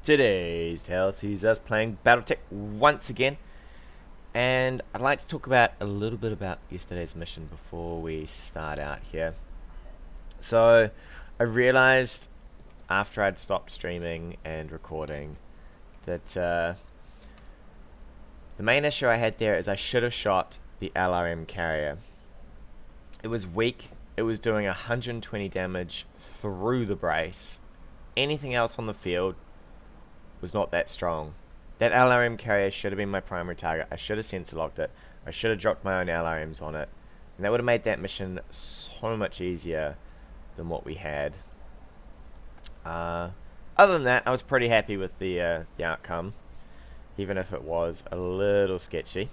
Today's tale sees us playing Battletech once again, and I'd like to talk about a little bit about yesterday's mission before we start out here. So, I realized after I'd stopped streaming and recording that the main issue I had there is I should have shot the LRM carrier. It was weak, it was doing 120 damage through the brace. Anything else on the field was not that strong. That LRM carrier should have been my primary target. I should have sensor locked it. I should have dropped my own LRMs on it. And that would have made that mission so much easier than what we had. Other than that, I was pretty happy with the outcome, even if it was a little sketchy.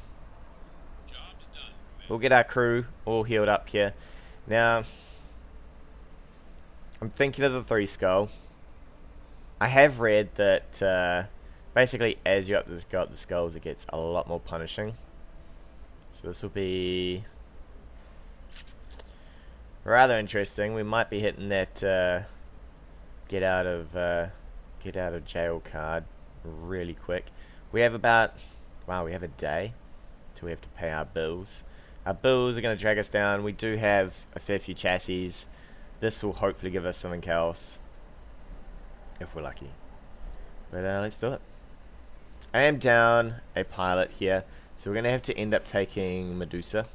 We'll get our crew all healed up here. Now, I'm thinking of the 3 skull. I have read that basically as you up the skulls it gets a lot more punishing. So this will be rather interesting. We might be hitting that get out of jail card really quick. We have about, wow, we have a day till we have to pay our bills. Our bills are going to drag us down. We do have a fair few chassis. This will hopefully give us something else if we're lucky. But let's do it. I am down a pilot here, so we're going to have to end up taking Medusa.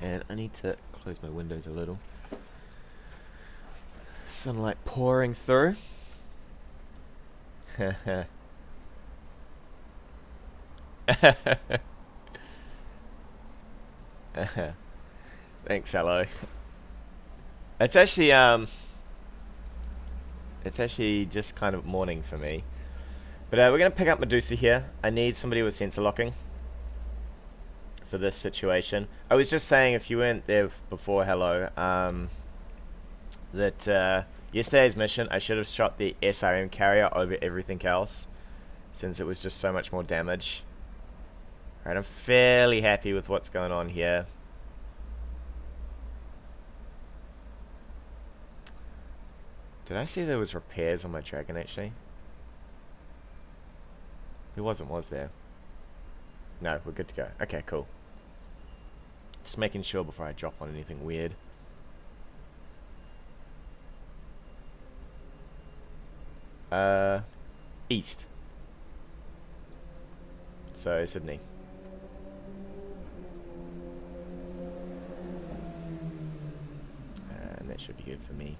And I need to close my windows a little. Sunlight pouring through. Thanks, hello. It's actually just kind of morning for me. But we're going to pick up Medusa here. I need somebody with sensor locking for this situation. I was just saying, if you weren't there before, hello, that yesterday's mission, I should have shot the SRM carrier over everything else, since it was just so much more damage. Alright, I'm fairly happy with what's going on here. Did I see there was repairs on my dragon actually? There wasn't, was there? No, we're good to go. Okay, cool. Just making sure before I drop on anything weird. East. So, Sydney. And that should be good for me.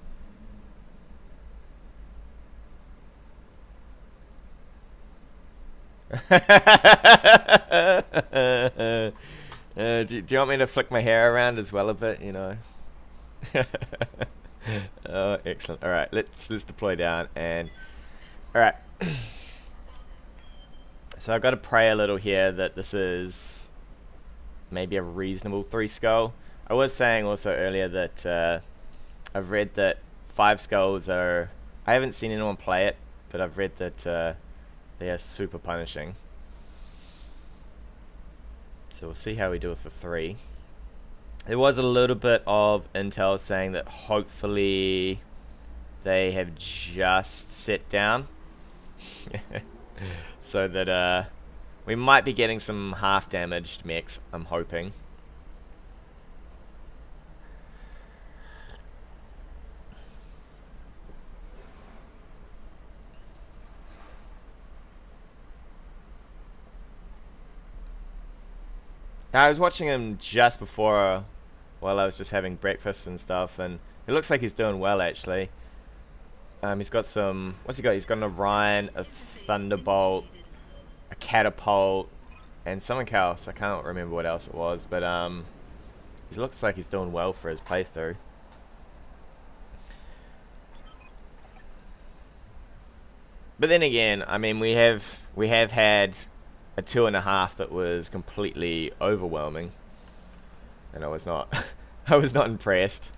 Do you want me to flick my hair around as well a bit, you know? Oh, excellent. Alright, let's deploy down and... Alright. So I've got to pray a little here that this is maybe a reasonable 3 skull. I was saying also earlier that I've read that 5 skulls are... I haven't seen anyone play it, but I've read that they are super punishing. So we'll see how we do with the 3. There was a little bit of intel saying that hopefully they have just set down. So that we might be getting some half damaged mechs, I'm hoping. I was watching him just before, while I was just having breakfast and stuff, and it looks like he's doing well actually. He's got some, what's he got? He's got an Orion, a Thunderbolt, a Catapult, and something else. I can't remember what else it was, but he looks like he's doing well for his playthrough. But then again, I mean, we have had a 2.5 that was completely overwhelming, and I was not I was not impressed.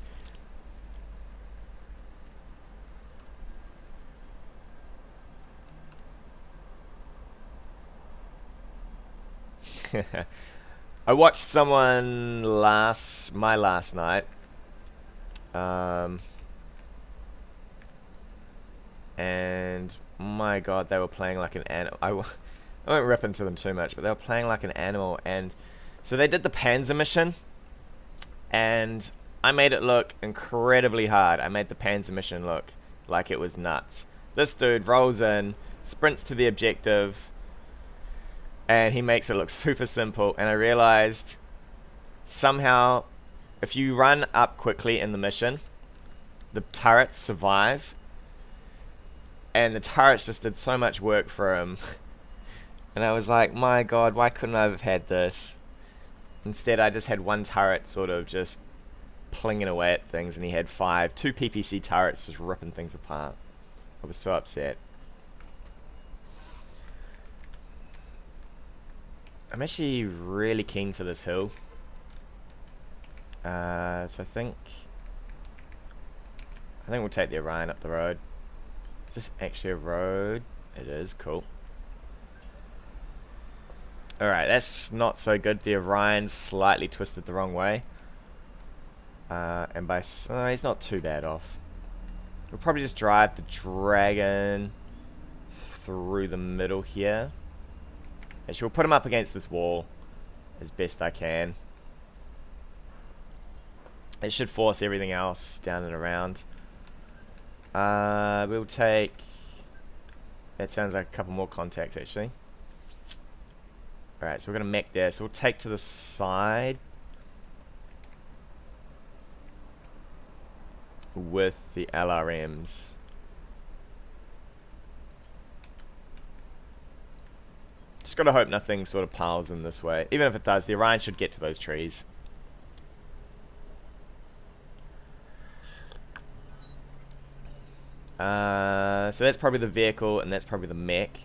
I watched someone my last night And my god, they were playing like an animal. I won't rip into them too much, but they were playing like an animal. And so they did the Panzer mission, and I made it look incredibly hard. I made the Panzer mission look like it was nuts. This dude rolls in, sprints to the objective, and he makes it look super simple. And I realized somehow if you run up quickly in the mission, the turrets survive. And the turrets just did so much work for him. And I was like, my god, why couldn't I have had this? Instead, I just had one turret sort of just plinging away at things, and he had two PPC turrets just ripping things apart. I was so upset. I'm actually really keen for this hill. So I think we'll take the Orion up the road. Is this actually a road? It is. Cool. Alright, that's not so good. The Orion's slightly twisted the wrong way. And he's not too bad off. We'll probably just drive the Dragon through the middle here. Actually, we'll put him up against this wall as best I can. It should force everything else down and around. We'll take... That sounds like a couple more contacts, actually. Alright, so we're going to mech there. So we'll take to the side with the LRMs. Just gotta hope nothing sort of piles in this way. Even if it does, the Orion should get to those trees. So that's probably the vehicle, and that's probably the mech.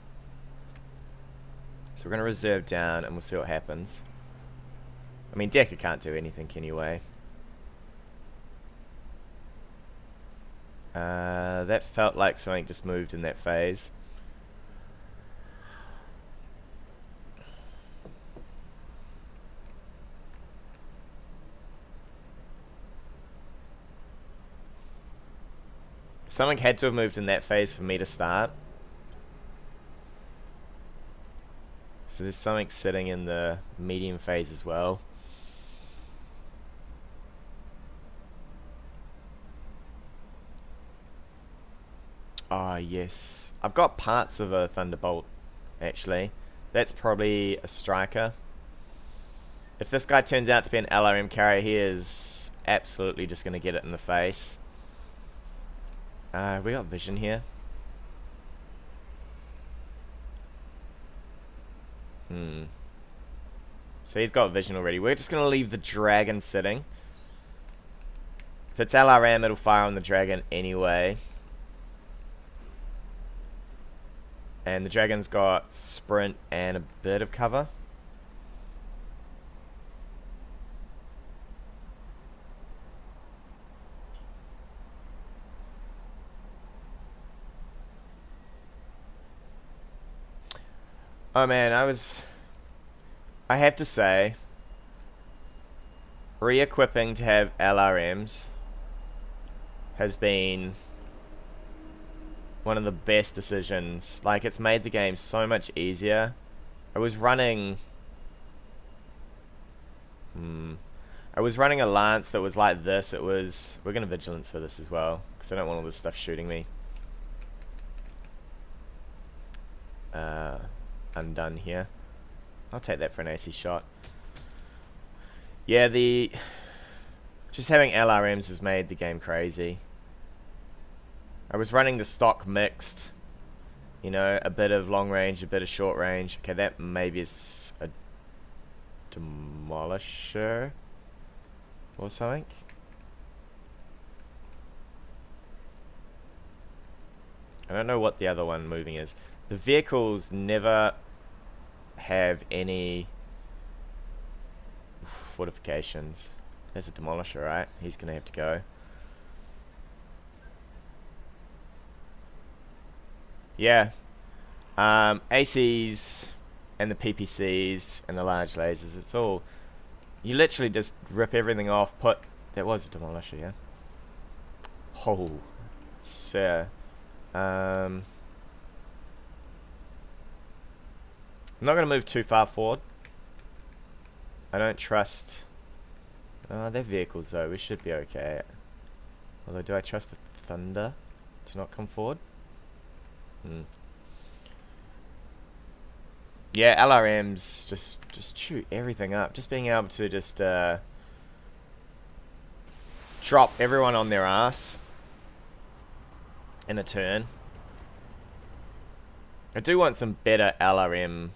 So we're gonna reserve down, and we'll see what happens. I mean, Decker can't do anything anyway. That felt like something just moved in that phase. Something had to have moved in that phase for me to start. So there's something sitting in the medium phase as well. Ah, yes. I've got parts of a Thunderbolt, actually. That's probably a striker. If this guy turns out to be an LRM carrier, he is absolutely just going to get it in the face. We got vision here. So he's got vision already. We're just going to leave the Dragon sitting. If it's LRM, it'll fire on the Dragon anyway. And the Dragon's got sprint and a bit of cover. Oh man, I have to say, re-equipping to have LRMs has been one of the best decisions. Like, it's made the game so much easier. I was running a lance that was like this. We're gonna vigilance for this as well, because I don't want all this stuff shooting me. Undone here. I'll take that for an AC shot. Yeah, just having LRMs has made the game crazy. I was running the stock mixed, you know, a bit of long range, a bit of short range. Okay, that maybe is a demolisher or something. I don't know what the other one moving is. The vehicles never have any fortifications. There's a demolisher, right? He's gonna have to go. Yeah. ACs and the PPCs and the large lasers, it's all... You literally just rip everything off, That was a demolisher, yeah? Oh, sir. I'm not going to move too far forward. I don't trust... they're vehicles though, we should be okay. Although, do I trust the thunder to not come forward? Yeah, LRMs just shoot everything up. Just being able to just drop everyone on their ass in a turn. I do want some better LRM.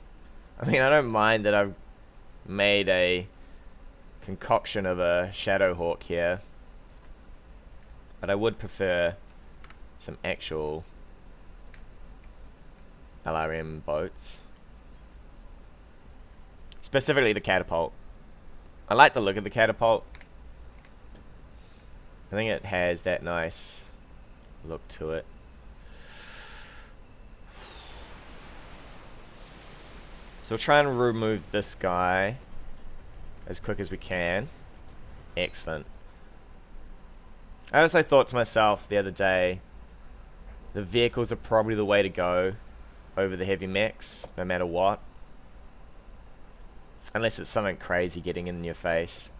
I mean, I don't mind that I've made a concoction of a Shadowhawk here, but I would prefer some actual LRM boats. Specifically the catapult. I like the look of the catapult. I think it has that nice look to it. So we'll try and remove this guy as quick as we can. Excellent. I also thought to myself the other day, the vehicles are probably the way to go over the heavy mechs, no matter what. Unless it's something crazy getting in your face.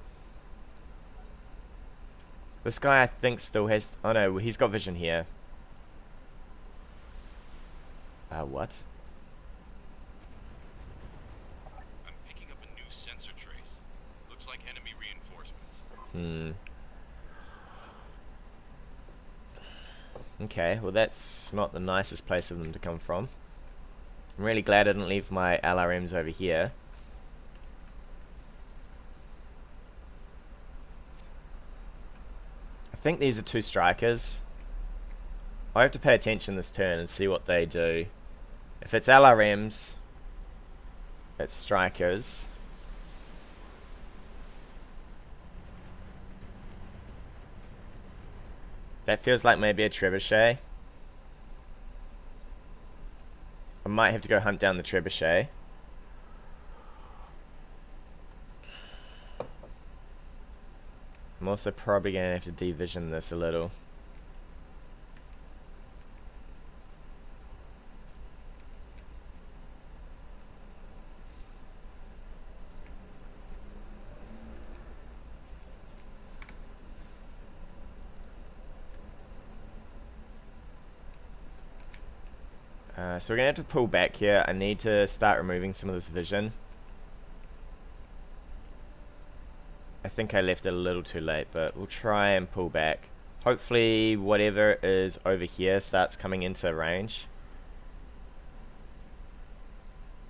This guy I think still has... Oh no, he's got vision here. What? I'm picking up a new sensor trace. Looks like enemy reinforcements. Okay, well that's not the nicest place for them to come from. I'm really glad I didn't leave my LRMs over here. I think these are two strikers. I have to pay attention this turn and see what they do. If it's LRMs, it's strikers. That feels like maybe a trebuchet. I might have to go hunt down the trebuchet. I'm also probably going to have to division this a little. So we're going to have to pull back here. I need to start removing some of this vision. I think I left it a little too late, but we'll try and pull back. Hopefully whatever is over here starts coming into range.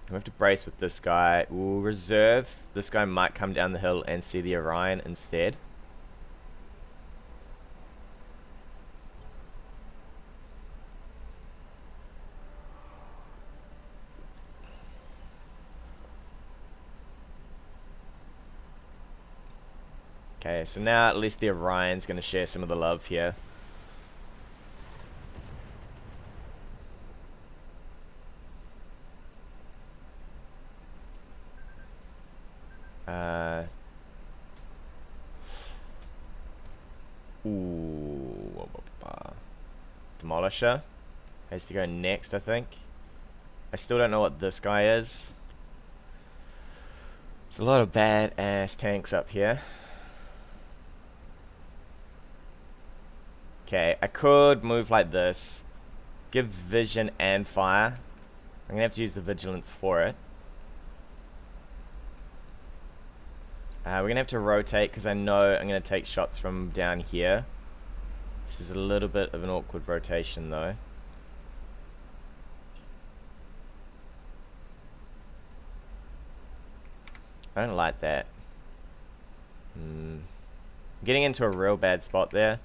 We have to brace with this guy. We'll reserve. This guy might come down the hill and see the Orion instead. Okay, so now at least the Orion's going to share some of the love here. Demolisher has to go next, I think. I still don't know what this guy is. There's a lot of badass tanks up here. Okay, I could move like this. Give vision and fire. I'm going to have to use the vigilance for it. We're going to have to rotate because I know I'm going to take shots from down here. This is a little bit of an awkward rotation though. I don't like that. Getting into a real bad spot there.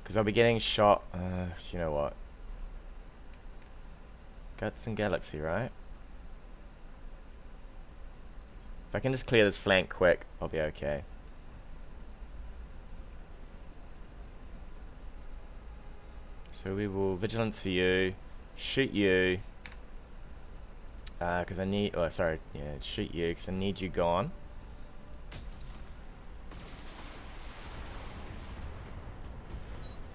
Because I'll be getting shot. You know what? Guts and Galaxy, right? If I can just clear this flank quick, I'll be okay. So we will vigilance for you, shoot you, because I need, oh sorry, yeah, shoot you because I need you gone.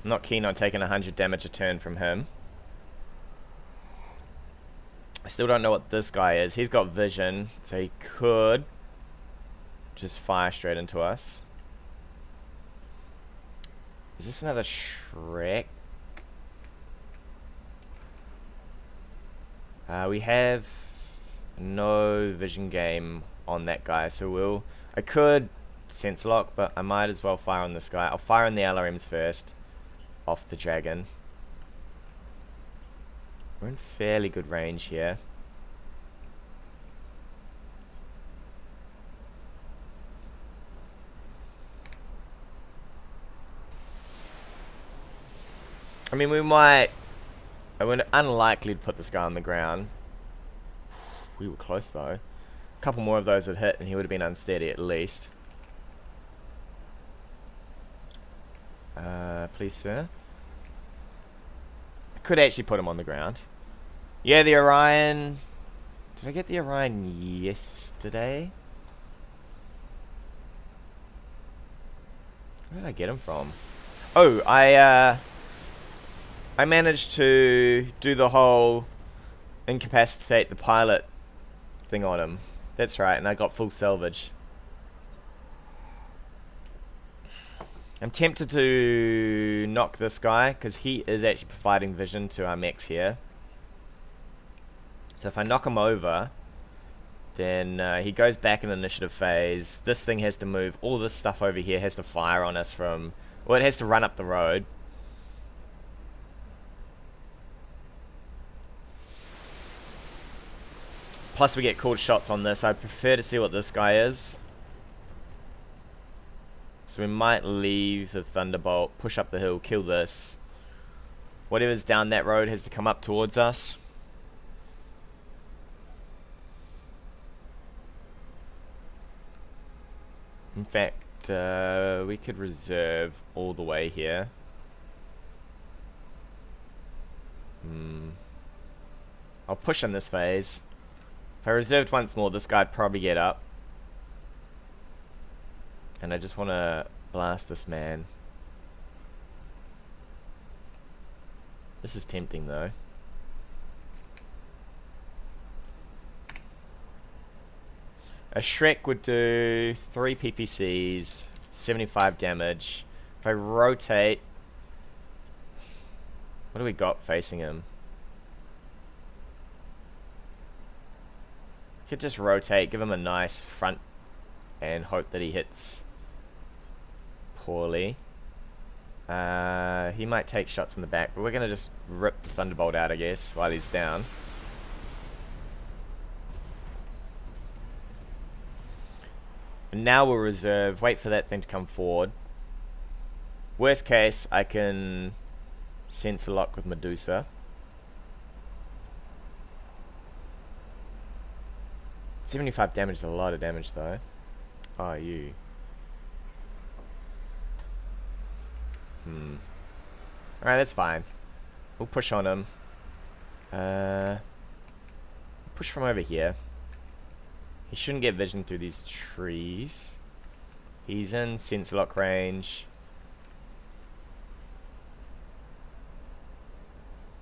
I'm not keen on taking 100 damage a turn from him. I still don't know what this guy is. He's got vision, so he could just fire straight into us. Is this another Shrek? We have no vision game on that guy, so I could sense lock, but I might as well fire on this guy. I'll fire on the LRMs first, off the dragon. We're in fairly good range here. I mean, we might... We're unlikely to put this guy on the ground. We were close, though. A couple more of those would hit, and he would have been unsteady at least. Please, sir. I could actually put him on the ground. Yeah, the Orion... Did I get the Orion yesterday? Where did I get him from? Oh, I managed to do the whole incapacitate the pilot thing on him. That's right, and I got full salvage. I'm tempted to knock this guy, because he is actually providing vision to our mechs here. So if I knock him over, then he goes back in the initiative phase. This thing has to move. All this stuff over here has to fire on us from... Well, it has to run up the road. Plus we get called shots on this. I prefer to see what this guy is. So we might leave the Thunderbolt, push up the hill, kill this. Whatever's down that road has to come up towards us. In fact, we could reserve all the way here. I'll push in this phase. If I reserved once more, this guy'd probably get up. And I just want to blast this man. This is tempting, though. A Shrek would do 3 PPCs, 75 damage. If I rotate... What do we got facing him? Could just rotate, give him a nice front, and hope that he hits poorly. He might take shots in the back, but we're going to just rip the Thunderbolt out, I guess, while he's down. And now we'll reserve, wait for that thing to come forward. Worst case, I can sensor lock with Medusa. $75 damage is a lot of damage, though. Oh, you. Alright, that's fine. We'll push on him. Push from over here. He shouldn't get vision through these trees. He's in sensor lock range.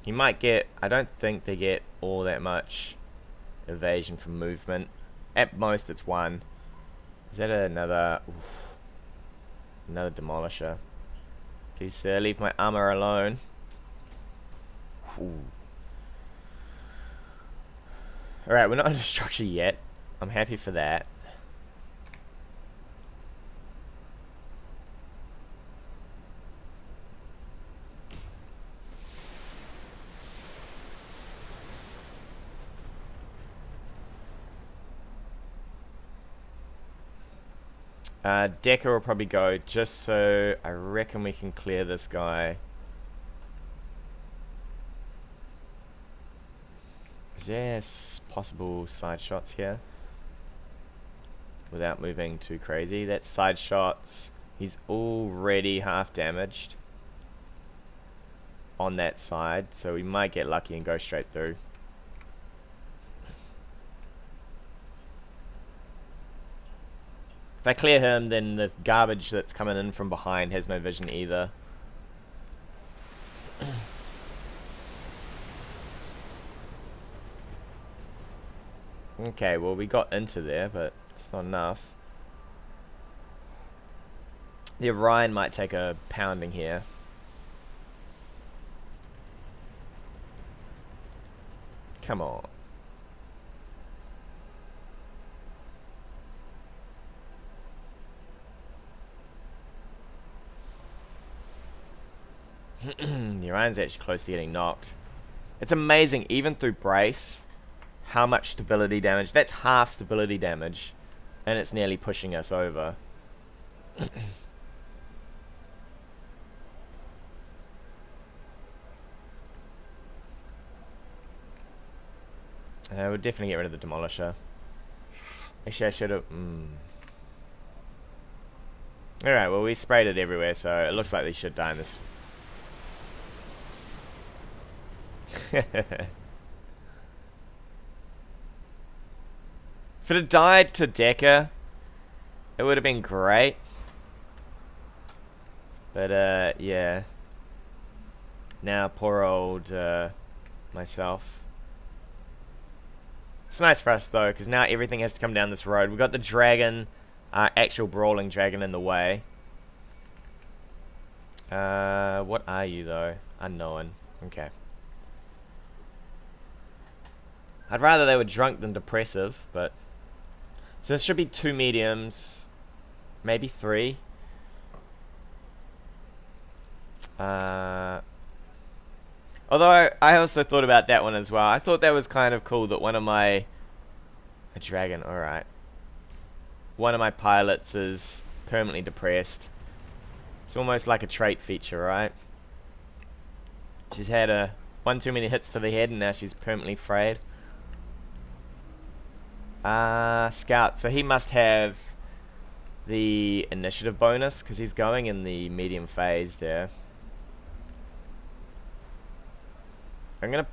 He might get... I don't think they get all that much evasion from movement. At most, it's 1. Is that another... Oof, another demolisher. Please, sir, leave my armor alone. Alright, we're not under structure yet. I'm happy for that. Decker will probably go just so I reckon we can clear this guy. Is there possible side shots here? Without moving too crazy. That's side shots. He's already half damaged on that side, so we might get lucky and go straight through. If I clear him, then the garbage that's coming in from behind has no vision either. Okay, well we got into there, but it's not enough. The Orion might take a pounding here. Come on. The Orion's actually close to getting knocked. It's amazing, even through brace, how much stability damage. That's half stability damage, and it's nearly pushing us over. We'll definitely get rid of the Demolisher. Actually, I should have... Alright, well we sprayed it everywhere, so it looks like they should die in this. If it had died to Decker, it would have been great. But, yeah. Now, poor old, myself. It's nice for us, though, because now everything has to come down this road. We've got the dragon, actual brawling dragon in the way. What are you, though? Unknown. Okay. I'd rather they were drunk than depressive, but... So this should be 2 mediums. Maybe 3. Although, I also thought about that one as well. I thought that was kind of cool that one of my... A dragon, alright. One of my pilots is permanently depressed. It's almost like a trait feature, right? She's had one too many hits to the head and now she's permanently frayed. Scout. So he must have the initiative bonus because he's going in the medium phase there. I'm gonna...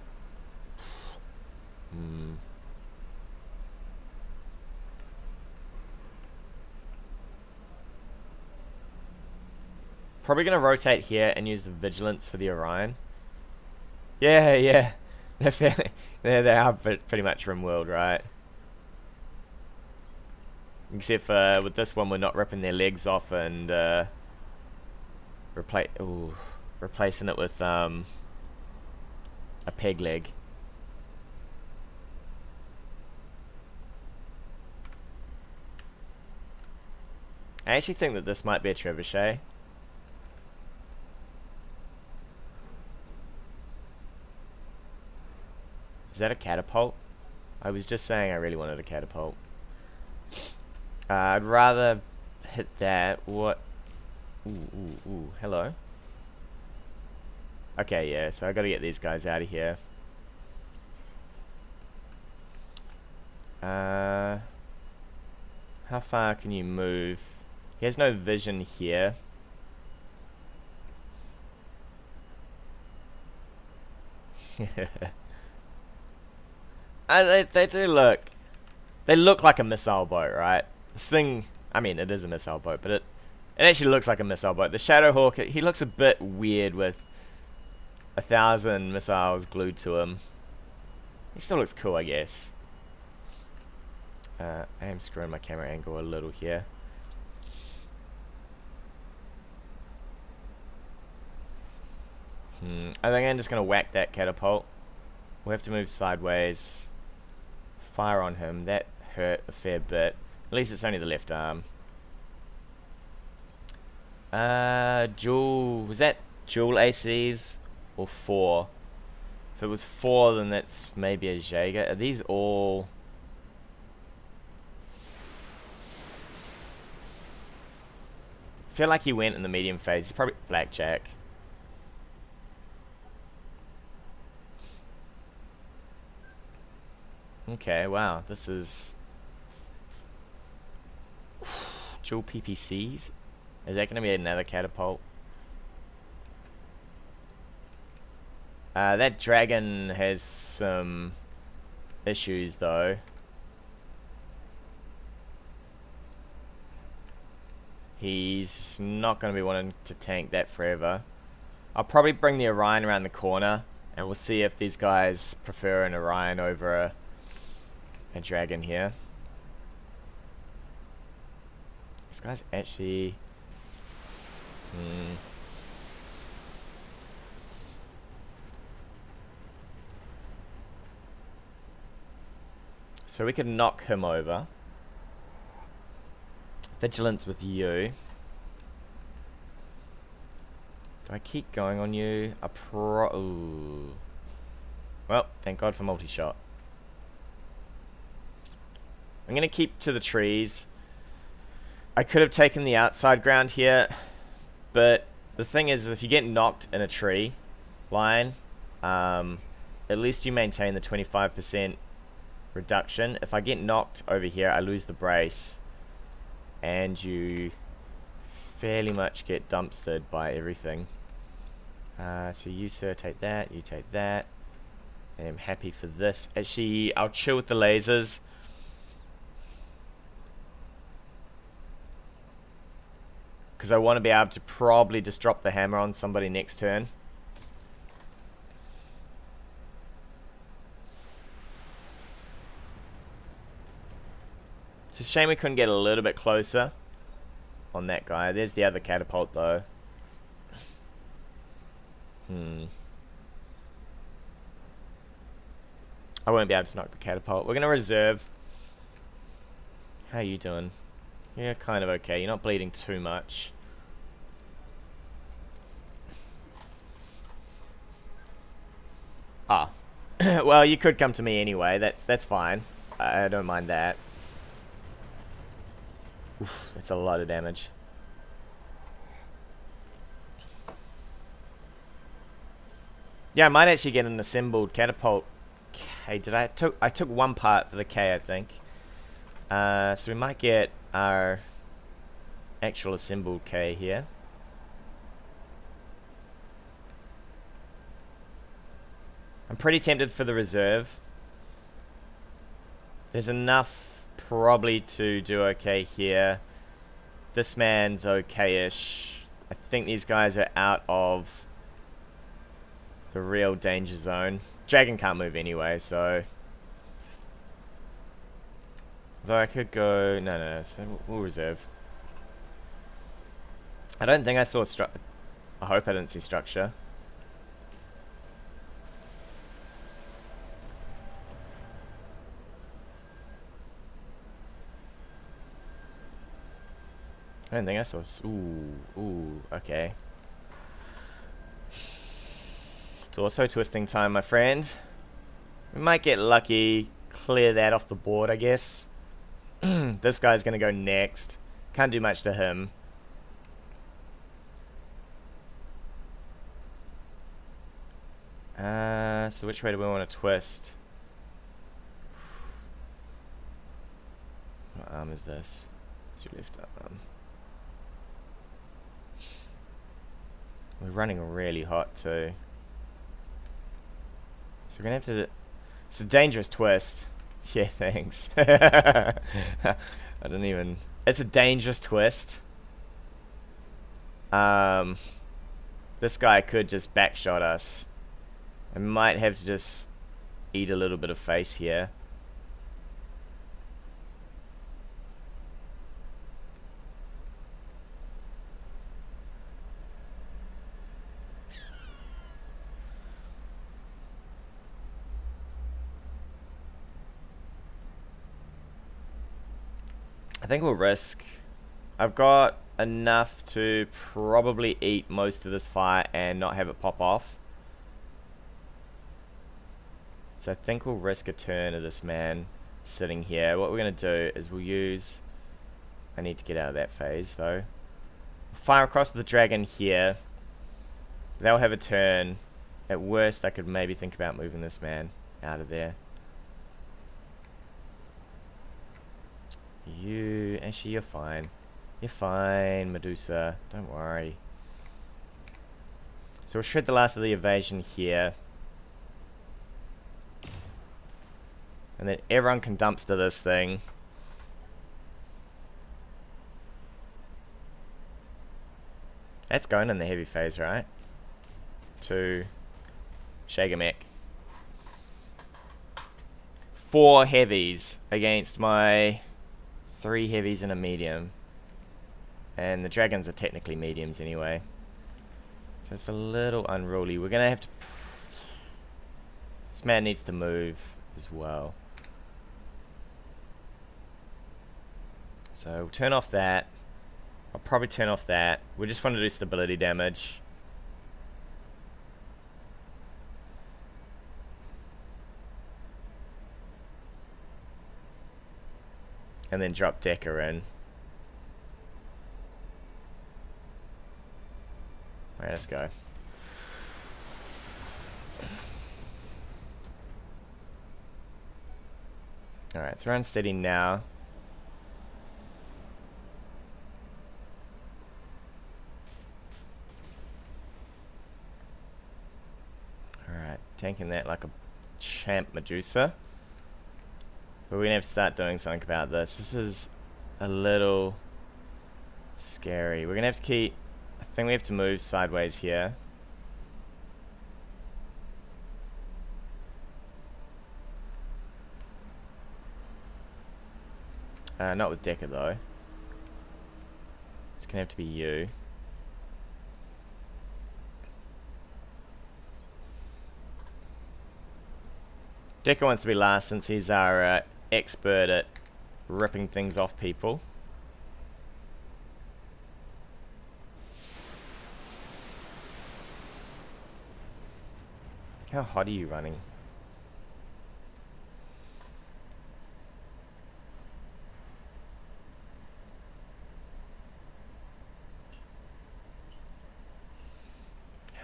Probably gonna rotate here and use the vigilance for the Orion. Yeah, yeah. They're fairly, they are pretty much RimWorld, right? Except with this one, we're not ripping their legs off and replacing it with a peg leg. I actually think that this might be a trebuchet. Is that a catapult? I was just saying I really wanted a catapult. I'd rather hit that. What? Ooh, hello. Okay, yeah, so I gotta get these guys out of here. How far can you move? He has no vision here. They do look... They look like a missile boat, right? This thing... I mean, it is a missile boat, but it actually looks like a missile boat. The Shadowhawk, he looks a bit weird with 1,000 missiles glued to him. He still looks cool, I guess. I am screwing my camera angle a little here. I think I'm just going to whack that catapult. We'll have to move sideways. Fire on him. That hurt a fair bit. At least it's only the left arm. Dual... Was that dual ACs or 4? If it was 4, then that's maybe a Jaeger. Are these all... I feel like he went in the medium phase. He's probably Blackjack. Okay, wow, this is... Dual PPCs? Is that going to be another catapult? That dragon has some issues, though. He's not going to be wanting to tank that forever. I'll probably bring the Orion around the corner, and we'll see if these guys prefer an Orion over a dragon here. This guy's actually... So we could knock him over. Vigilance with you. Do I keep going on you? Ooh. Well, thank God for multi-shot. I'm going to keep to the trees. I could have taken the outside ground here, but the thing is, if you get knocked in a tree line, at least you maintain the 25% reduction. If I get knocked over here, I lose the brace, and you fairly much get dumpstered by everything. So you, sir, take that, you take that. I'm happy for this. Actually, I'll chill with the lasers. Because I want to be able to probably just drop the hammer on somebody next turn. It's a shame we couldn't get a little bit closer on that guy. There's the other catapult though. I won't be able to knock the catapult. We're going to reserve. How are you doing? Yeah, kind of okay. You're not bleeding too much. Ah. Well, you could come to me anyway. That's fine. I don't mind that. Oof, that's a lot of damage. Yeah, I might actually get an assembled catapult. K, I took one part for the K, I think. So we might get our actual assembled K here. I'm pretty tempted for the reserve. There's enough probably to do okay here. This man's okay-ish. I think these guys are out of the real danger zone. Dragon can't move anyway, so... Though I could go... No, so we'll reserve. I don't think I saw I hope I didn't see structure. I don't think I saw... Ooh, okay. It's also twisting time, my friend. We might get lucky, clear that off the board, I guess. This guy's gonna go next. Can't do much to him. So which way do we want to twist? What arm is this? It's your left arm. We're running really hot too. So we're gonna have to... It's a dangerous twist. Yeah, thanks. I don't even... It's a dangerous twist. This guy could just backshot us. I might have to just eat a little bit of face here. I think we'll risk. I've got enough to probably eat most of this fire and not have it pop off. So I think we'll risk a turn of this man sitting here. What we're going to do is we'll use... I need to get out of that phase though. Fire across the dragon here. They'll have a turn. At worst, I could maybe think about moving this man out of there. Actually, you're fine. You're fine, Medusa. Don't worry. So we'll shred the last of the evasion here. And then everyone can dumpster this thing. That's going in the heavy phase, right? To Mech. 4 heavies against my 3 heavies and a medium. And the dragons are technically mediums anyway. So it's a little unruly. We're gonna have to... This man needs to move as well. So we'll turn off that. I'll probably turn off that. We just want to do stability damage. And then drop Decker in. Alright, let's go. Alright, so we're unsteady now. Alright, tanking that like a champ Medusa. But we're gonna have to start doing something about this. This is a little scary. We're gonna have to keep... I think we have to move sideways here. Not with Decker though. It's gonna have to be you. Decker wants to be last since he's our expert at ripping things off people. How hot are you running?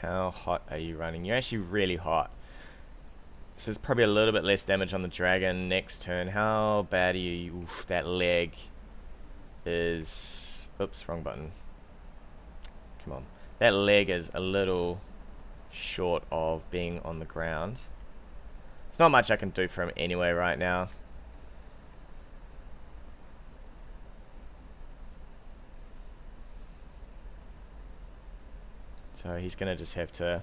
How hot are you running? You're actually really hot. So there's probably a little bit less damage on the dragon next turn. How bad are you? Oof, that leg is... Oops, wrong button. Come on. That leg is a little short of being on the ground. There's not much I can do for him anyway right now. So he's going to just have to...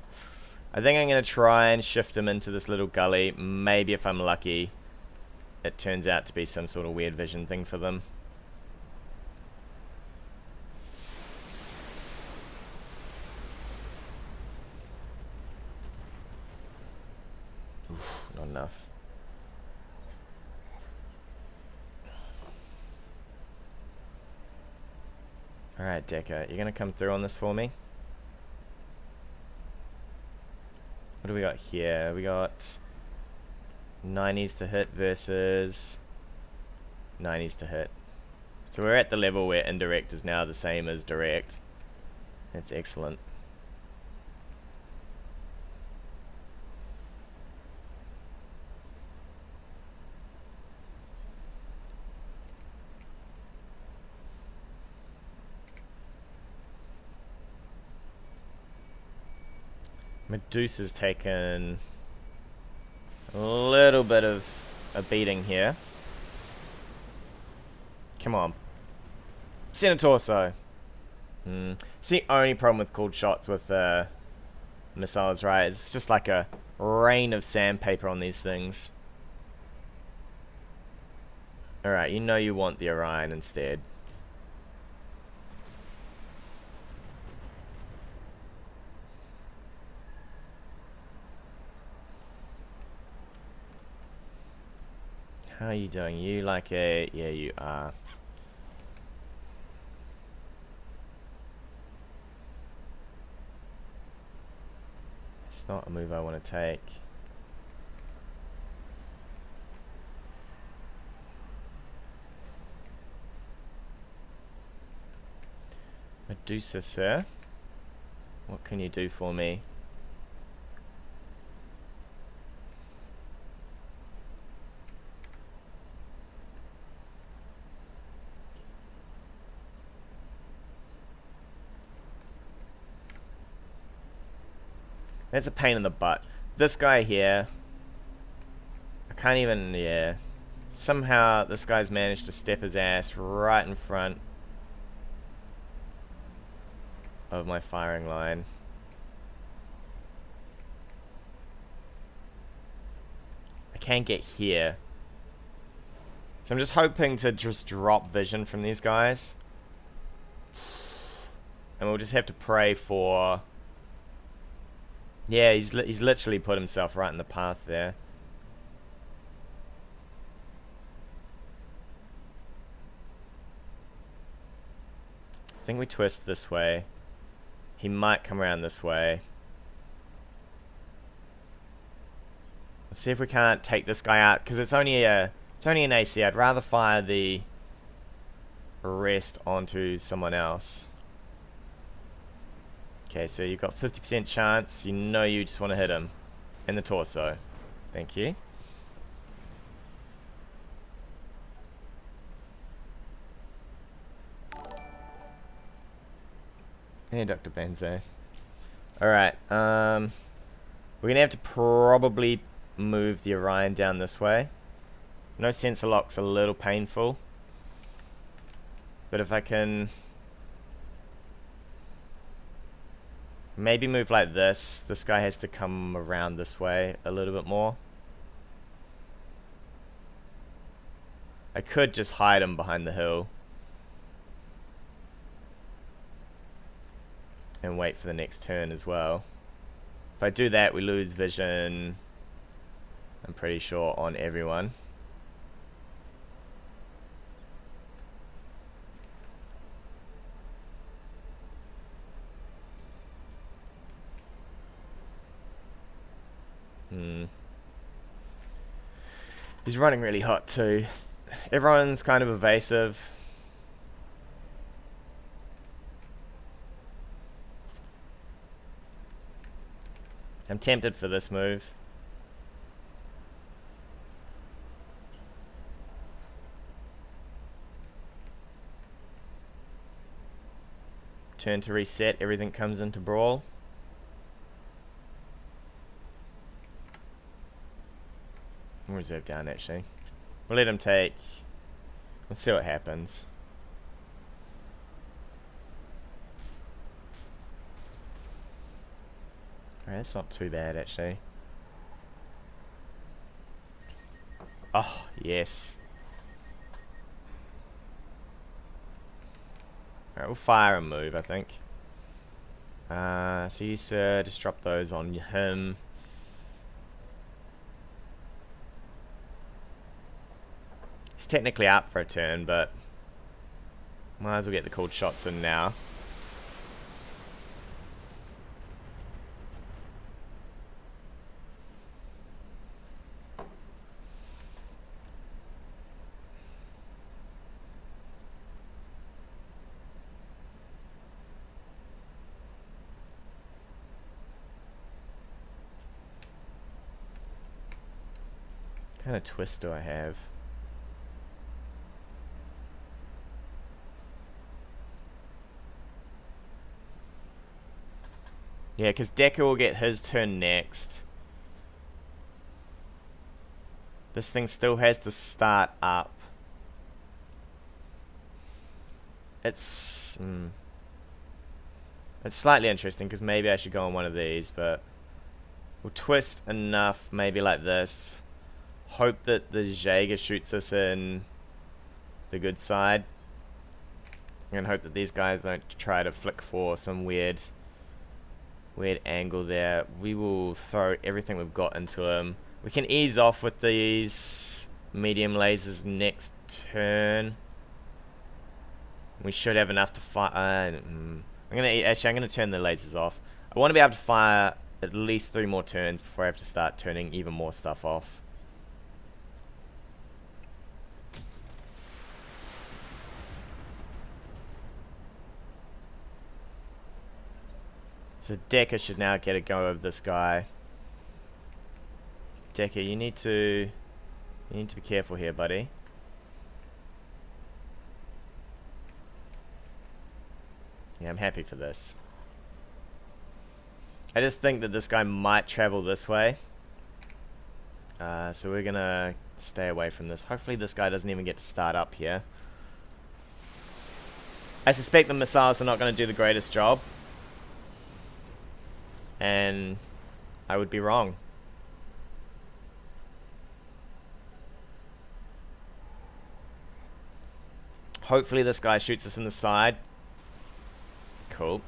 I think I'm going to try and shift him into this little gully. Maybe if I'm lucky, it turns out to be some sort of weird vision thing for them. Oof, not enough. Alright, Decker, you're going to come through on this for me? What do we got here? We got 90s to hit versus 90s to hit. So we're at the level where indirect is now the same as direct. That's excellent. Medusa's taken a little bit of a beating here. Come on. Center torso. It's the only problem with cooled shots with missiles, right? It's just like a rain of sandpaper on these things. Alright, you know you want the Orion instead. How are you doing? You like a... Yeah, you are. It's not a move I want to take. Medusa, sir. What can you do for me? That's a pain in the butt. This guy here, I can't even, yeah. Somehow this guy's managed to step his ass right in front of my firing line. I can't get here. So I'm just hoping to just drop vision from these guys. And we'll just have to pray for... Yeah, he's literally put himself right in the path there. I think we twist this way. He might come around this way. Let's see if we can't take this guy out, because it's only an AC. I'd rather fire the rest onto someone else. Okay, so you've got 50% chance. You know you just want to hit him in the torso. Thank you. Hey, Dr. Benzo. Alright, we're going to have to probably move the Orion down this way. No sensor lock's a little painful. But if I can... maybe move like this. This guy has to come around this way a little bit more. I could just hide him behind the hill. And wait for the next turn as well. If I do that, we lose vision, I'm pretty sure, on everyone. He's running really hot too. Everyone's kind of evasive. I'm tempted for this move. Turn to reset, everything comes into brawl. We'll reserve down actually. We'll let him take. We'll see what happens. Alright, that's not too bad actually. Oh, yes. Alright, we'll fire and move, I think. So you, sir, just drop those on him. He's technically out for a turn, but might as well get the cold shots in now. What kind of twist do I have? Yeah, because Decker will get his turn next. This thing still has to start up. It's slightly interesting because maybe I should go on one of these, but we'll twist enough, maybe like this. Hope that the Jaeger shoots us in the good side, and hope that these guys don't try to flick for some weird angle there. We will throw everything we've got into him. We can ease off with these medium lasers next turn. We should have enough to fire. I'm gonna turn the lasers off. I want to be able to fire at least 3 more turns before I have to start turning even more stuff off. So Decker should now get a go of this guy. Decker, you need to be careful here, buddy. Yeah, I'm happy for this. I just think that this guy might travel this way. So we're gonna stay away from this. Hopefully this guy doesn't even get to start up here. I suspect the missiles are not going to do the greatest job. And I would be wrong. Hopefully this guy shoots us in the side. Cool.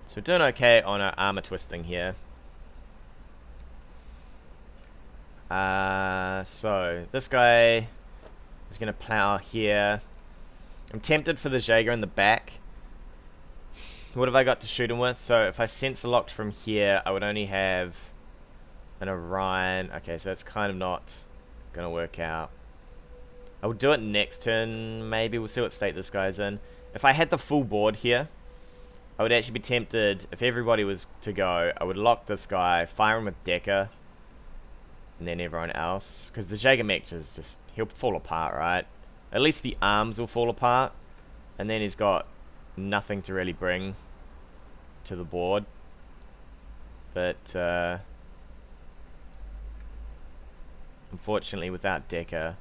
So we're doing okay on our armor twisting here. So this guy is going to plow here. I'm tempted for the Jaeger in the back. What have I got to shoot him with? So if I sensor locked from here, I would only have an Orion. Okay, so it's kind of not going to work out. I will do it next turn, maybe. We'll see what state this guy's in. If I had the full board here, I would actually be tempted, if everybody was to go, I would lock this guy, fire him with Decker, and then everyone else. Because the Jaeger mech is just, he'll fall apart, right? At least the arms will fall apart, and then he's got nothing to really bring to the board. But, unfortunately, without Decker,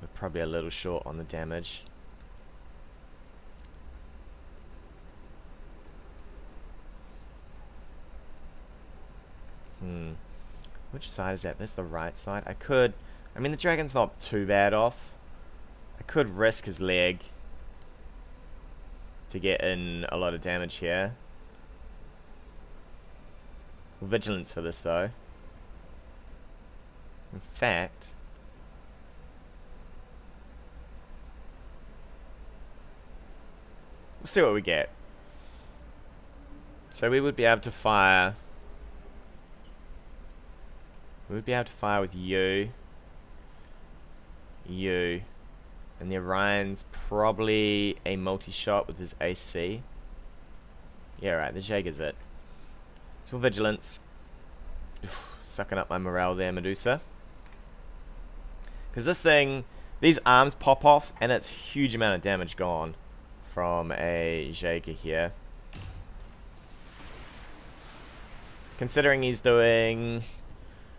we're probably a little short on the damage. Which side is that? That's the right side. I mean, the dragon's not too bad off. I could risk his leg to get in a lot of damage here. Vigilance for this, though. In fact, we'll see what we get. So we would be able to fire. We would be able to fire with you, and the Orion's probably a multi-shot with his AC. Yeah, right, the Jaeger's it. So vigilance. Sucking up my morale there, Medusa. Because this thing, these arms pop off, and it's a huge amount of damage gone from a Jaeger here. Considering he's doing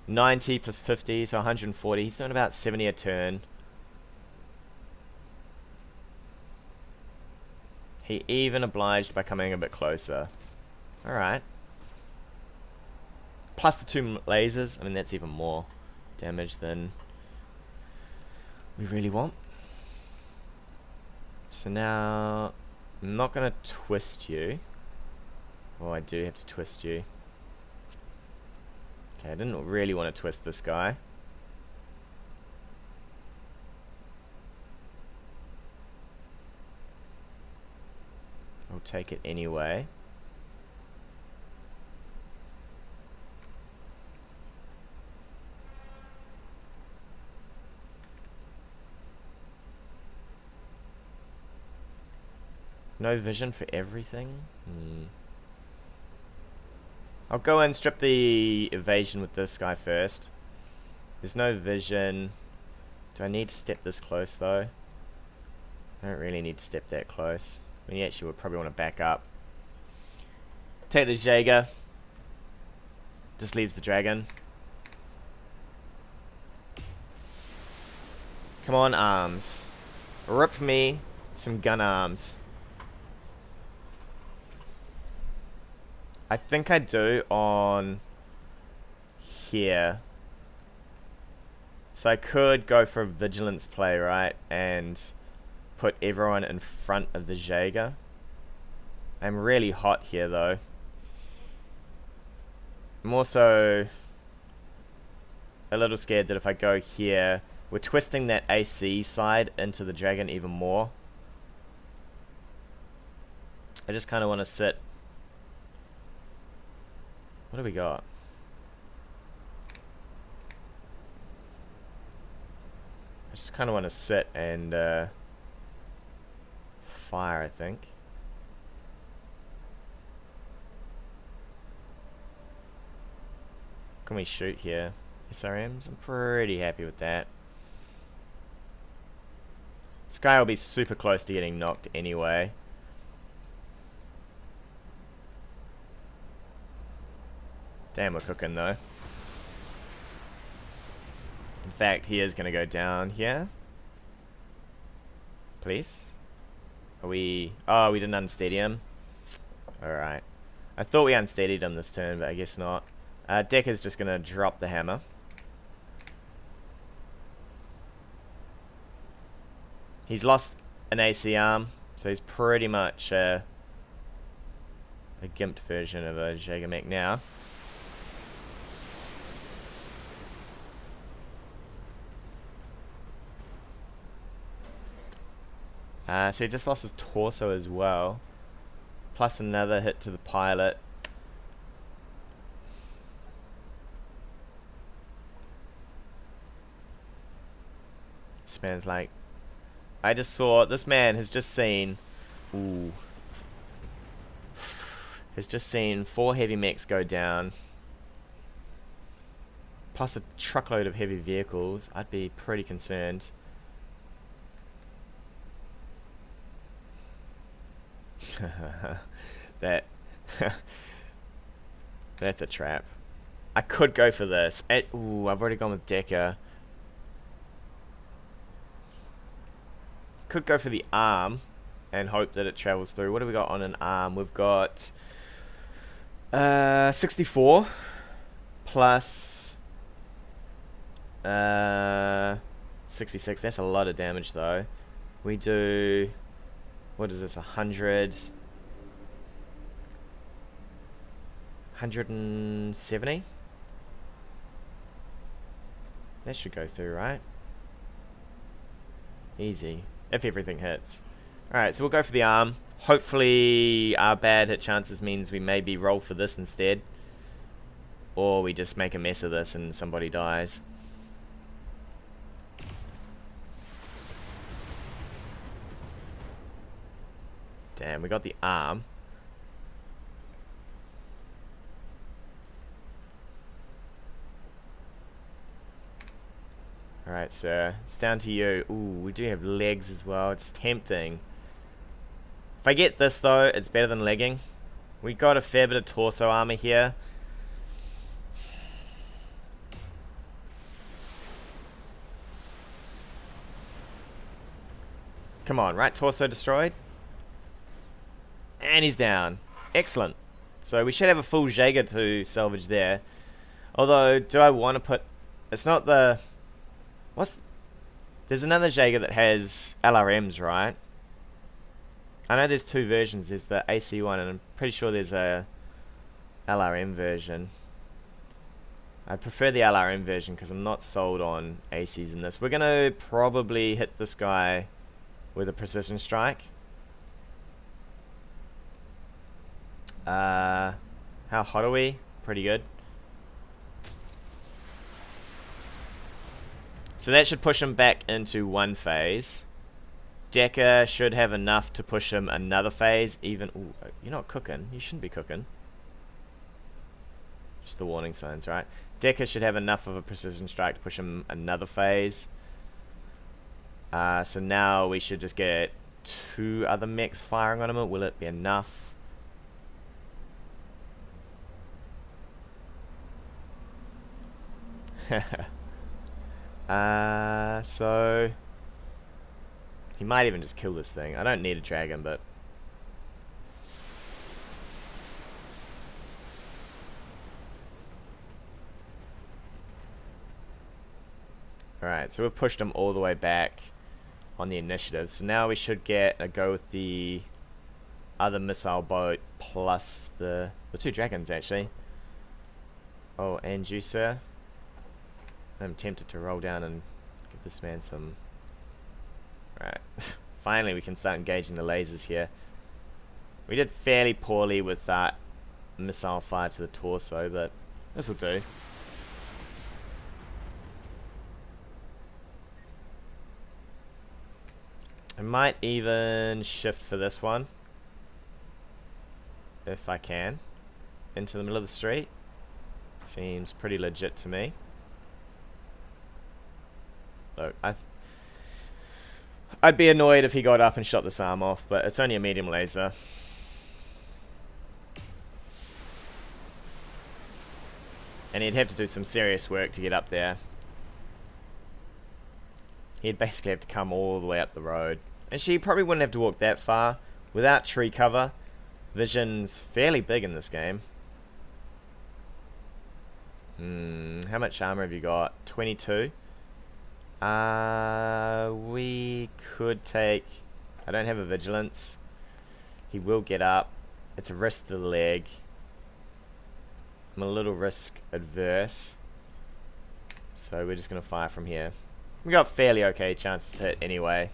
90 plus 50, so 140. He's doing about 70 a turn. He even obliged by coming a bit closer. Alright. Plus the 2 lasers. I mean, that's even more damage than we really want. So now, I'm not going to twist you. Oh, I do have to twist you. Okay, I didn't really want to twist this guy. I'll take it anyway. No vision for everything? I'll go and strip the evasion with this guy first. There's no vision. Do I need to step this close though? I don't really need to step that close. I mean, you actually would probably want to back up. Take this Jaeger. Just leaves the dragon. Come on, arms. Rip me some gun arms. I think I do on here. So I could go for a vigilance play, right? And put everyone in front of the Jaeger. I'm really hot here, though. I'm also a little scared that if I go here, we're twisting that AC side into the dragon even more. I just kind of want to sit. What do we got? I just kind of want to sit and fire, I think. Can we shoot here? SRMs? I'm pretty happy with that. This guy will be super close to getting knocked anyway. Damn, we're cooking though. In fact, he is going to go down here. Please. Are we... Oh, we didn't unsteady him. Alright. I thought we unsteadied him this turn, but I guess not. Decker's just going to drop the hammer. He's lost an AC arm, so he's pretty much a gimped version of a Jaeger mech now. So he just lost his torso as well, plus another hit to the pilot. This man's like, I just saw, this man has just seen, ooh, has just seen 4 heavy mechs go down, plus a truckload of heavy vehicles. I'd be pretty concerned. that that's a trap. I could go for this. Ooh, I've already gone with Decker. Could go for the arm and hope that it travels through. What do we got on an arm? We've got 64 plus 66. That's a lot of damage though. We do, what is this, 100, 170? That should go through, right? Easy, if everything hits. Alright, so we'll go for the arm. Hopefully our bad hit chances means we maybe roll for this instead. Or we just make a mess of this and somebody dies. Damn, we got the arm. Alright, sir. It's down to you. Ooh, we do have legs as well. It's tempting. If I get this, though, it's better than legging. We got a fair bit of torso armor here. Come on, right torso destroyed. And he's down. Excellent. So we should have a full Jaeger to salvage there. Although, do I want to put... It's not the... There's another Jaeger that has LRMs, right? I know there's 2 versions. There's the AC one, and I'm pretty sure there's a LRM version. I prefer the LRM version because I'm not sold on ACs in this. We're going to probably hit this guy with a precision strike. How hot are we? Pretty good. So that should push him back into 1 phase. Decker should have enough to push him another phase. Even, ooh, you're not cooking. You shouldn't be cooking. Just the warning signs, right? Decker should have enough of a precision strike to push him another phase. So now we should just get 2 other mechs firing on him. Will it be enough? So he might even just kill this thing. I don't need a dragon, but alright, so we've pushed him all the way back on the initiative. So now we should get a go with the other missile boat plus the 2 dragons actually. Oh, and you, sir. I'm tempted to roll down and give this man some... Right. Finally we can start engaging the lasers here. We did fairly poorly with that missile fire to the torso, but this will do. I might even shift for this one, if I can, into the middle of the street. Seems pretty legit to me. Look, I'd be annoyed if he got up and shot this arm off, but it's only a medium laser. And he'd have to do some serious work to get up there. He'd basically have to come all the way up the road. Actually, he probably wouldn't have to walk that far. Without tree cover, vision's fairly big in this game. How much armor have you got? 22? We could take... I don't have a vigilance. He will get up. It's a risk to the leg. I'm a little risk adverse. So we're just going to fire from here. We got fairly okay chances to hit anyway.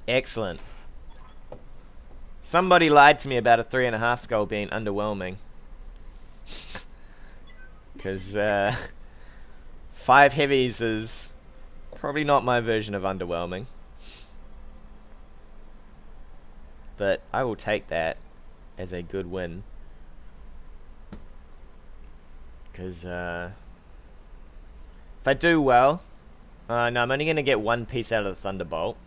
Excellent. Somebody lied to me about a 3.5 skull being underwhelming. Because 5 heavies is probably not my version of underwhelming. But I will take that as a good win. Because if I do well... no, I'm only going to get 1 piece out of the Thunderbolt.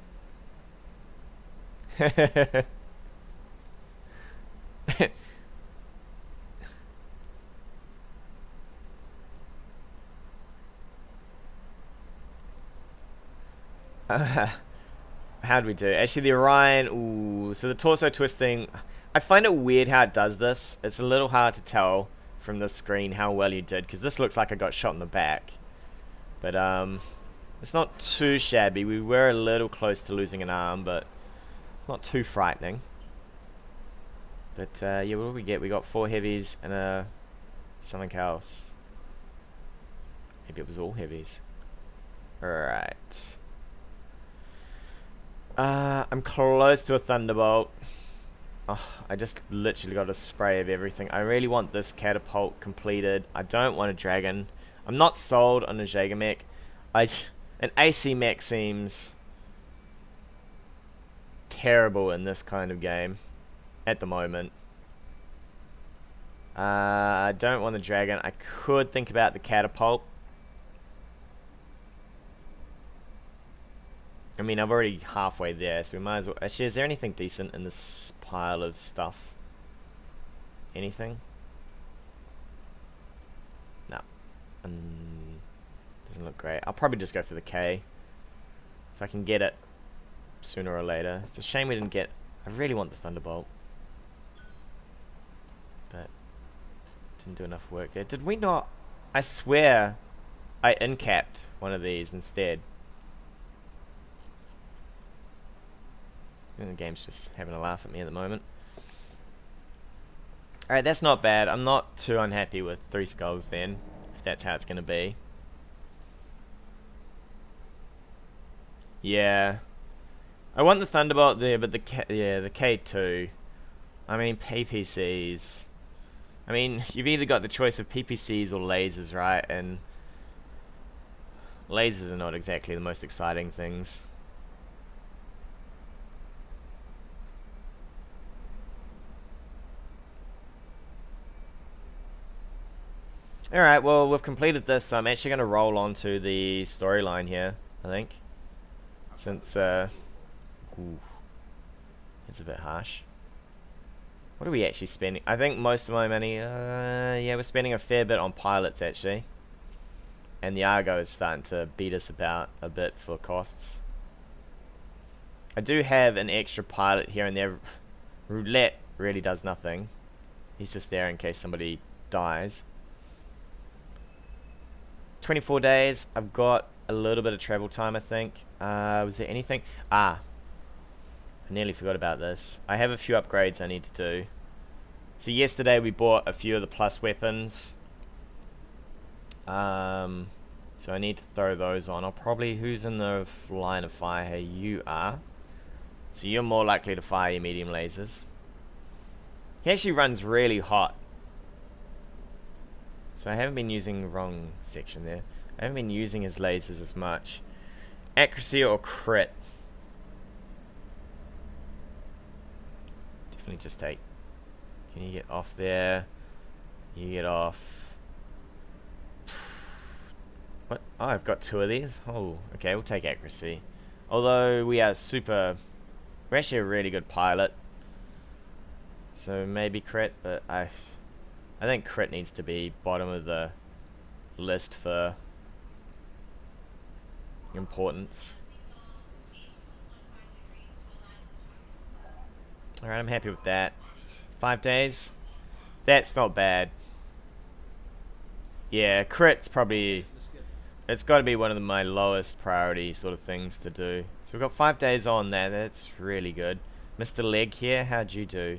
How'd we do? Actually, the Orion... Ooh, so the torso twisting... I find it weird how it does this. It's a little hard to tell from the screen how well you did, because this looks like I got shot in the back. But, it's not too shabby. We were a little close to losing an arm, but it's not too frightening. But, yeah, what did we get? We got 4 heavies and something else. Maybe it was all heavies. Alright. I'm close to a Thunderbolt. Oh, I just literally got a spray of everything. I really want this catapult completed. I don't want a dragon. I'm not sold on a Jaeger mech. An AC mech seems terrible in this kind of game at the moment. I don't want the dragon. I could think about the catapult. I mean, I'm already halfway there, so we might as well... Actually, is there anything decent in this pile of stuff? Anything? No. Doesn't look great. I'll probably just go for the K. If I can get it sooner or later. It's a shame we didn't get... I really want the Thunderbolt. But... didn't do enough work there. Did we not... I swear I incapped one of these instead. And the game's just having a laugh at me at the moment. Alright, that's not bad. I'm not too unhappy with 3 skulls then, if that's how it's going to be. Yeah. I want the Thunderbolt there, but the K2. I mean, PPCs. I mean, you've either got the choice of PPCs or lasers, right? And lasers are not exactly the most exciting things. Alright, well, we've completed this, so I'm actually going to roll on to the storyline here, I think. Since, ooh, it's a bit harsh. What are we actually spending? I think most of my money, yeah, we're spending a fair bit on pilots, actually. And the Argo is starting to beat us about a bit for costs. I do have an extra pilot here and there. Roulette really does nothing. He's just there in case somebody dies. 24 days. I've got a little bit of travel time, I think. Was there anything? I nearly forgot about this. I have a few upgrades I need to do. So yesterday we bought a few of the plus weapons. So I need to throw those on. I'll probably... Who's in the line of fire here? You are. So you're more likely to fire your medium lasers. He actually runs really hot. So I haven't been using the wrong section there. I haven't been using his lasers as much. Accuracy or crit? Definitely just take... Can you get off there? You get off... What? Oh, I've got 2 of these? Oh, okay, we'll take accuracy. Although we are super... We're actually a really good pilot. So maybe crit, but I think crit needs to be bottom of the list for importance. Alright, I'm happy with that. 5 days. That's not bad. Yeah, crit's probably... It's got to be one of my lowest priority sort of things to do. So we've got 5 days on there. That's really good. Mr. Leg here, how'd you do?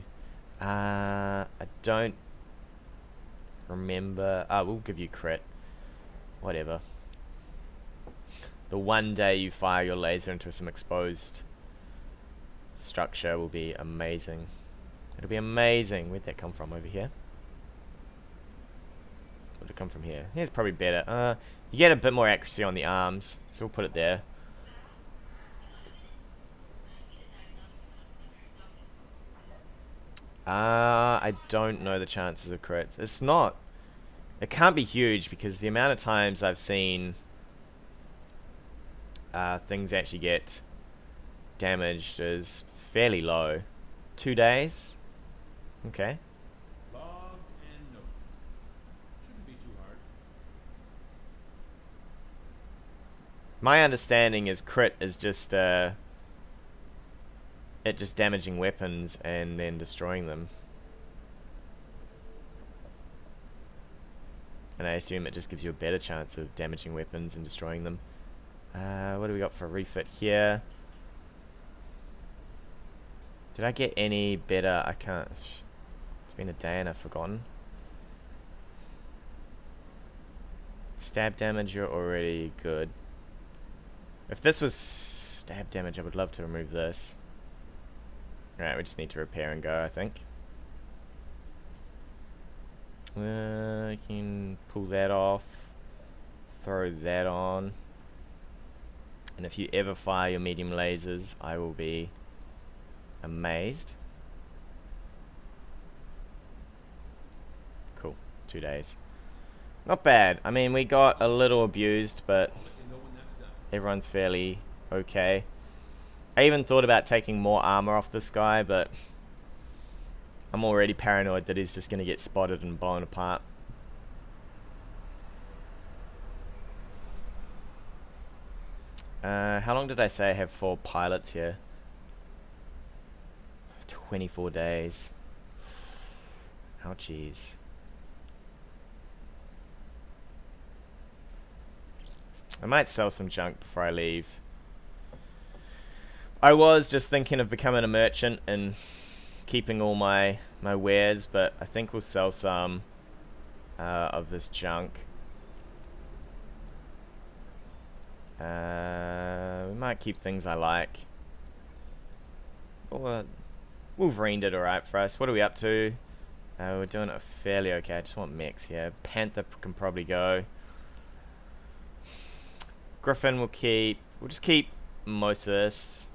I don't remember. We'll give you crit. Whatever. The one day you fire your laser into some exposed structure will be amazing. It'll be amazing. Where'd that come from? Over here? Would it come from here? Here's probably better. You get a bit more accuracy on the arms, so we'll put it there. I don't know the chances of crits. It's not. It can't be huge because the amount of times I've seen things actually get damaged is fairly low. 2 days? Okay. Log and note. Shouldn't be too hard. My understanding is crit is just it just damaging weapons and then destroying them. And I assume it just gives you a better chance of damaging weapons and destroying them. What do we got for a refit here? Did I get any better? I can't. It's been a day and I've forgotten. Stab damage, you're already good. If this was stab damage, I would love to remove this. Alright, we just need to repair and go, I think. I can pull that off. Throw that on. And if you ever fire your medium lasers, I will be amazed. Cool. 2 days. Not bad. I mean, we got a little abused, but everyone's fairly okay. I even thought about taking more armor off this guy, but I'm already paranoid that he's just going to get spotted and blown apart. How long did I say I have 4 pilots here? 24 days. Ouchies. I might sell some junk before I leave. I was just thinking of becoming a merchant and keeping all my wares, but I think we'll sell some of this junk. We might keep things I like. Wolverine did alright for us. What are we up to? We're doing it fairly okay. I just want mechs here. Panther can probably go. Griffin will keep. We'll just keep most of this.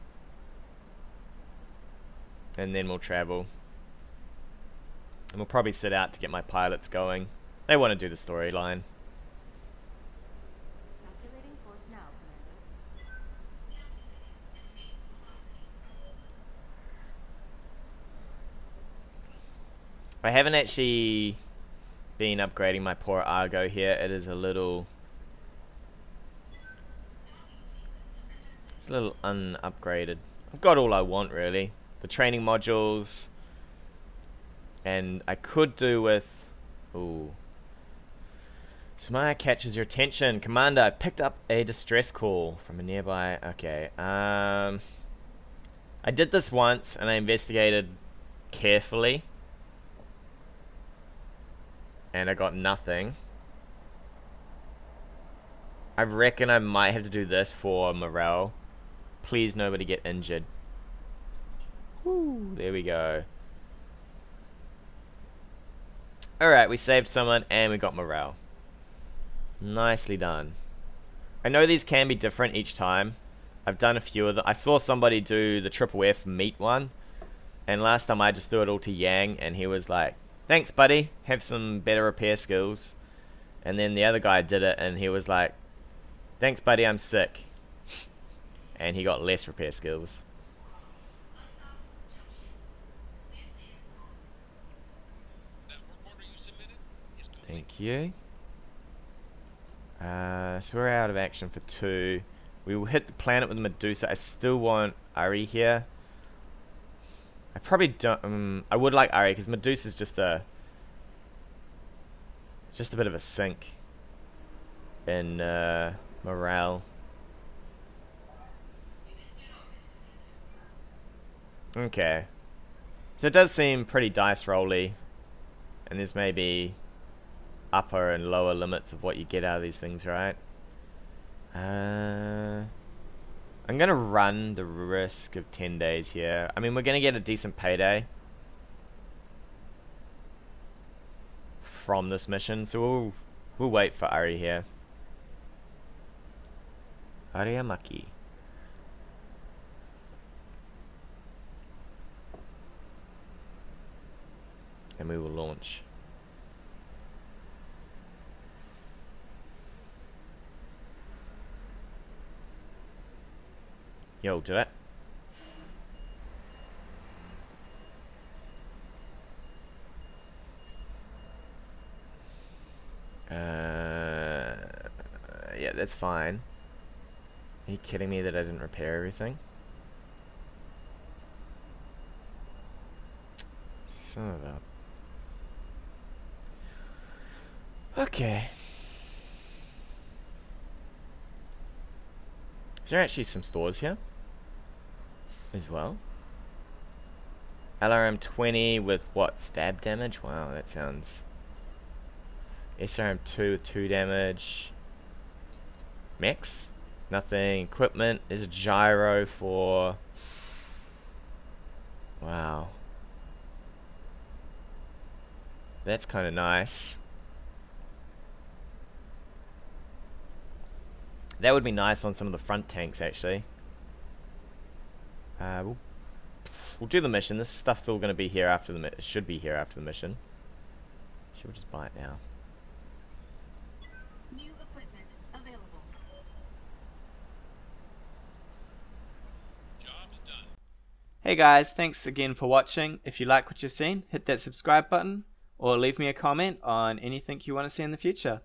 And then we'll travel. And we'll probably sit out to get my pilots going. They want to do the storyline. Calculating course now, Commander. I haven't actually been upgrading my poor Argo here. It is a little... It's a little unupgraded. I've got all I want, really. The training modules. And I could do with... Ooh. Samaya catches your attention. Commander, I've picked up a distress call from a nearby... Okay. I did this once and I investigated carefully. And I got nothing. I reckon I might have to do this for morale. Please nobody get injured. Woo, there we go. Alright, we saved someone and we got morale. Nicely done. I know these can be different each time. I've done a few of them. I saw somebody do the triple F meat one. And last time I just threw it all to Yang and he was like, thanks buddy, have some better repair skills. And then the other guy did it and he was like, thanks buddy, I'm sick. And he got less repair skills. Thank you. So we're out of action for 2. We will hit the planet with Medusa. I still want Ari here. I probably don't... I would like Ari because Medusa's just a Just a bit of a sink in morale. Okay. So it does seem pretty dice rolly. And there's maybe upper and lower limits of what you get out of these things, right? I'm gonna run the risk of 10 days here. I mean, we're gonna get a decent payday from this mission, so we'll wait for Ari here. Ariamaki. And we will launch. Yo, did it? Yeah, that's fine. Are you kidding me that I didn't repair everything? Son of a... Okay. Is there actually some stores here? As well? LRM 20 with what? Stab damage? Wow, that sounds... SRM 2 with 2 damage. Mechs? Nothing. Equipment is a gyro for... Wow. That's kind of nice. That would be nice on some of the front tanks, actually. We'll do the mission. This stuff's all going to be here after the mission. It should be here after the mission. Should we just buy it now? New equipment available. Job's done. Hey guys, thanks again for watching. If you like what you've seen, hit that subscribe button or leave me a comment on anything you want to see in the future.